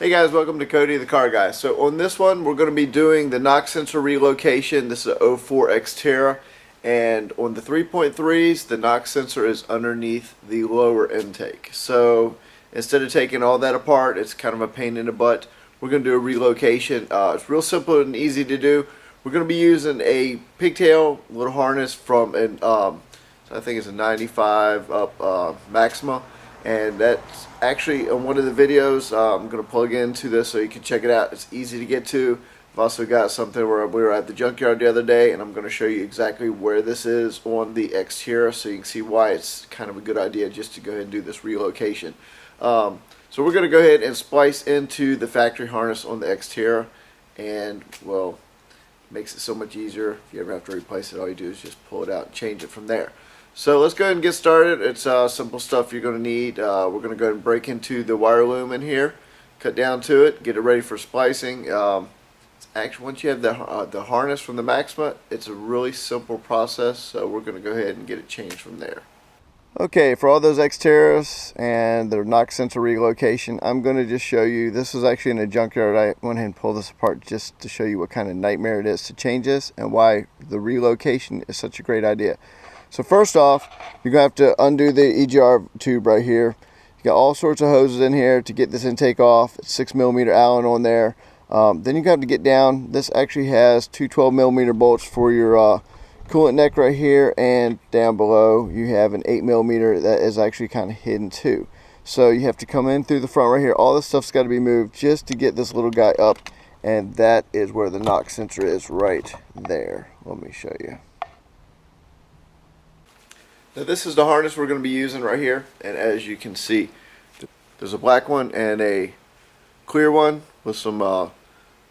Hey guys, welcome to Cody the Car Guy. So on this one we're going to be doing the knock sensor relocation. This is a 04 xterra, and on the 3.3s the knock sensor is underneath the lower intake. So instead of taking all that apart, it's kind of a pain in the butt. We're going to do a relocation. It's real simple and easy to do. We're going to be using a pigtail little harness from an I think it's a 95 up Maxima. And that's actually on one of the videos. I'm going to plug into this so you can check it out. It's easy to get to. I've also got something where we were at the junkyard the other day, and I'm going to show you exactly where this is on the xterra so you can see why it's kind of a good idea just to go ahead and do this relocation. So we're going to go ahead and splice into the factory harness on the xterra, and well, it makes it so much easier. If you ever have to replace it, all you do is just pull it out and change it from there. So let's go ahead and get started. It's simple stuff you're going to need. We're going to go ahead and break into the wire loom in here, cut down to it, get it ready for splicing. Actually, once you have the harness from the Maxima, it's a really simple process. So we're going to go ahead and get it changed from there. Okay, for all those xterras and the knock sensor relocation, I'm going to just show you. This is actually in a junkyard. I went ahead and pulled this apart just to show you what kind of nightmare it is to change this and why the relocation is such a great idea. So first off, you're going to have to undo the Egr tube right here. You got all sorts of hoses in here to get this intake off. It's 6mm Allen on there. Then you have to get down. This actually has two 12mm bolts for your coolant neck right here, and down below you have an 8mm that is actually kind of hidden too. So you have to come in through the front right here. All this stuff's got to be moved just to get this little guy up, and that is where the knock sensor is right there. Let me show you. Now this is the harness we're going to be using right here, and as you can see, there's a black one and a clear one with some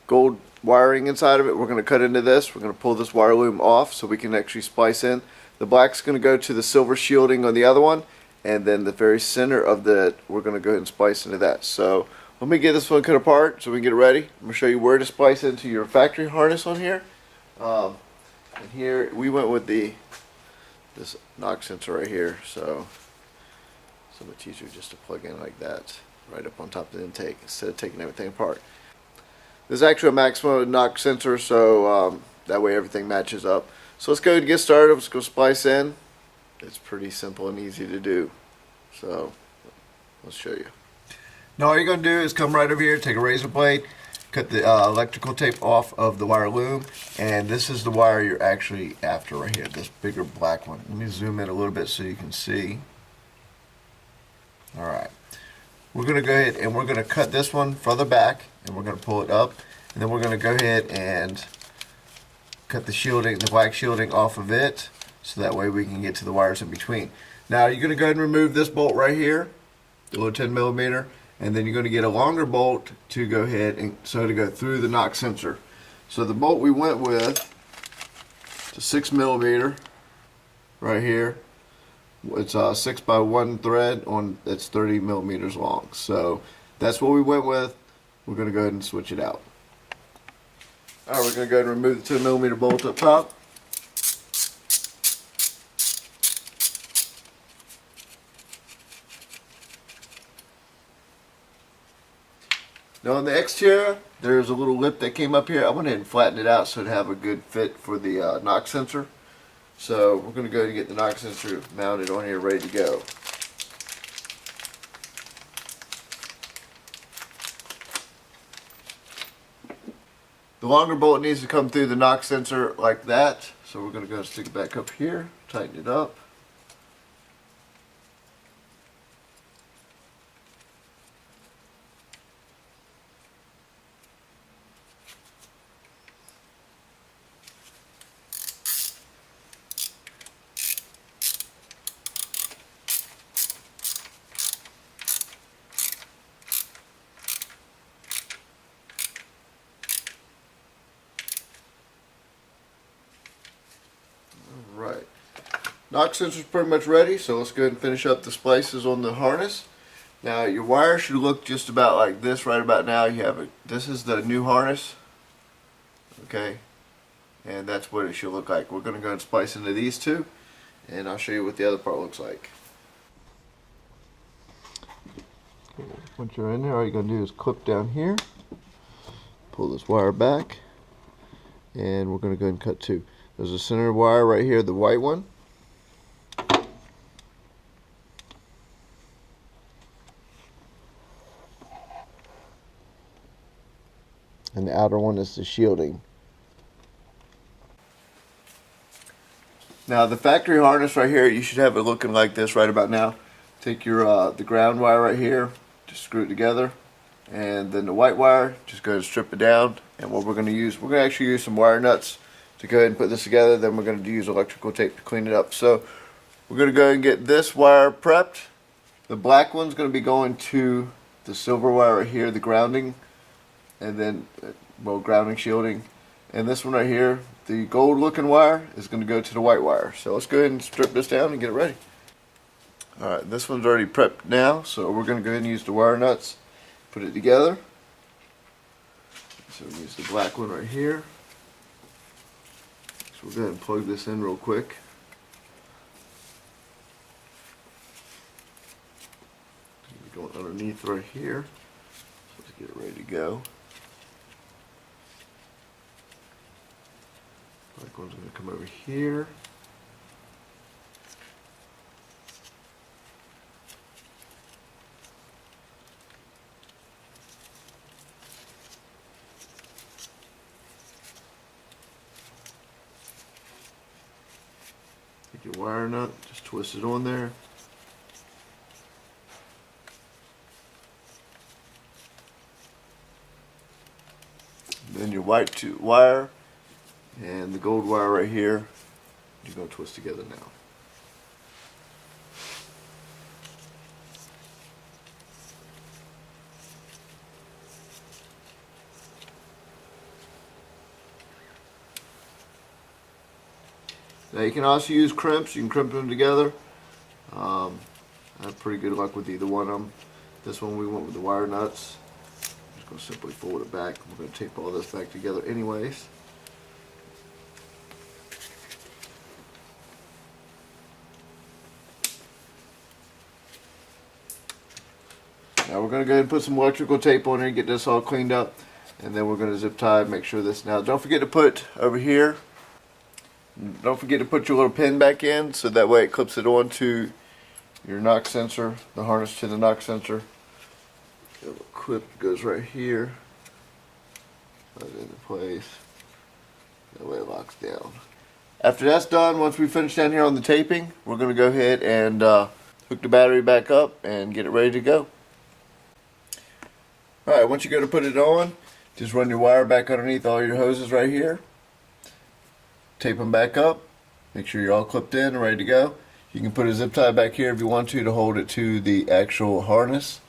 gold wiring inside of it. We're going to cut into this. We're going to pull this wire loom off so we can actually splice in. The black's going to go to the silver shielding on the other one, and then the very center of the, we're going to go ahead and splice into that. So let me get this one cut apart so we can get it ready. I'm going to show you where to splice into your factory harness on here. And here we went with this knock sensor right here, so much easier just to plug in like that right up on top of the intake instead of taking everything apart. This is actually a Maxima knock sensor, so that way everything matches up. So let's go and get started. Let's go splice in. It's pretty simple and easy to do, so let's show you. Now all you're going to do is come right over here, take a razor blade, cut the electrical tape off of the wire loom, and this is the wire you're actually after right here, this bigger black one. Let me zoom in a little bit so you can see. Alright, we're going to go ahead and we're going to cut this one further back, and we're going to pull it up, and then we're going to go ahead and cut the shielding, the black shielding off of it, so that way we can get to the wires in between. Now you're going to go ahead and remove this bolt right here, the little 10mm, and then you're going to get a longer bolt to go ahead and to go through the knock sensor. So the bolt we went with, it's a 6mm right here. It's a 6x1 thread on, it's 30mm long. So that's what we went with. We're going to go ahead and switch it out. Alright, we're going to go ahead and remove the 10mm bolt up top. Now on the xterra, there's a little lip that came up here. I went ahead and flattened it out so it'd have a good fit for the knock sensor. So we're going to go ahead and get the knock sensor mounted on here, ready to go. The longer bolt needs to come through the knock sensor like that. So we're going to go and stick it back up here, tighten it up. Right. Knock sensor's pretty much ready, so let's go ahead and finish up the splices on the harness. Now your wire should look just about like this right about now. You have this is the new harness, okay, and that's what it should look like. We're going to go and splice into these two, and I'll show you what the other part looks like. Once you're in there, all you're going to do is clip down here, pull this wire back, and we're going to go ahead and cut two. There's a center wire right here, the white one. And the outer one is the shielding. Now the factory harness right here, you should have it looking like this right about now. Take your the ground wire right here, just screw it together, and then the white wire, just go ahead and strip it down. And what we're going to use, we're going to actually use some wire nuts to go ahead and put this together. Then we're going to use electrical tape to clean it up. So we're going to go ahead and get this wire prepped. The black one's going to be going to the silver wire right here, the grounding, and then well, grounding shielding. And this one right here, the gold looking wire, is going to go to the white wire. So let's go ahead and strip this down and get it ready. Alright, this one's already prepped now, so we're going to go ahead and use the wire nuts, put it together. So we use the black one right here. So we'll go ahead and plug this in real quick. We're going underneath right here. So let's get it ready to go. Black one's going to come over here. Take your wire nut, just twist it on there. Then your white wire and the gold wire right here, you're going to twist together now. Now you can also use crimps. You can crimp them together. I have pretty good luck with either one of them. This one we went with the wire nuts. I'm just going to simply fold it back. We're going to tape all this back together anyways. Now we're going to go ahead and put some electrical tape on here and get this all cleaned up. And then we're going to zip tie, make sure this. Now don't forget to put over here, don't forget to put your little pin back in so that way it clips it onto your knock sensor, the harness to the knock sensor. The little clip goes right here, right into place. That way it locks down. After that's done, once we finish down here on the taping, we're going to go ahead and hook the battery back up and get it ready to go. Alright, once you go to put it on, just run your wire back underneath all your hoses right here. Tape them back up. Make sure you're all clipped in and ready to go. You can put a zip tie back here if you want to hold it to the actual harness.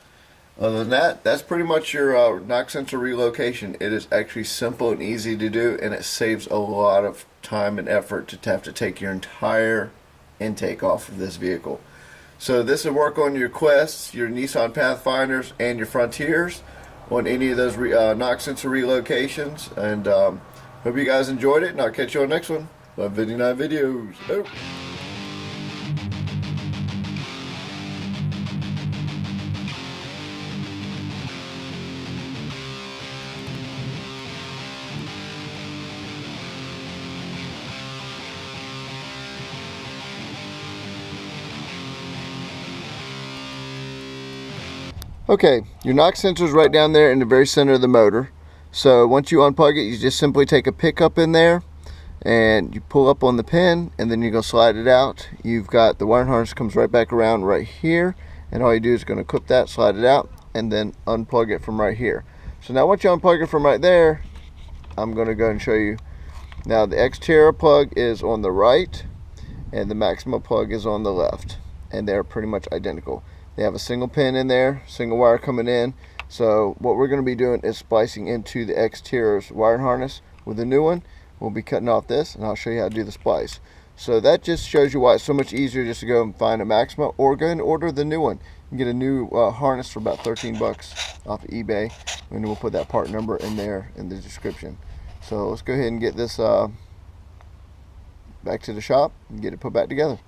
Other than that, that's pretty much your knock sensor relocation. It is actually simple and easy to do, and it saves a lot of time and effort to have to take your entire intake off of this vehicle. So this will work on your Quests, your Nissan Pathfinders, and your Frontiers on any of those knock sensor relocations. And hope you guys enjoyed it, and I'll catch you on the next one. Love Video 9 videos. Oh. Okay, your knock sensor is right down there in the very center of the motor. So once you unplug it, you just simply take a pickup in there and you pull up on the pin, and then you're going to slide it out. You've got the wire harness comes right back around right here, and all you do is going to clip that, slide it out, and then unplug it from right here. So now once you unplug it from right there, I'm going to go and show you. Now the xterra plug is on the right and the Maxima plug is on the left, and they're pretty much identical. They have a single pin in there, single wire coming in. So what we're going to be doing is splicing into the xterra's wire harness with the new one. We'll be cutting off this, and I'll show you how to do the splice. So that just shows you why it's so much easier just to go and find a Maxima, or go and order the new one. You can get a new harness for about 13 bucks off of eBay, and we'll put that part number in there in the description. So let's go ahead and get this back to the shop and get it put back together.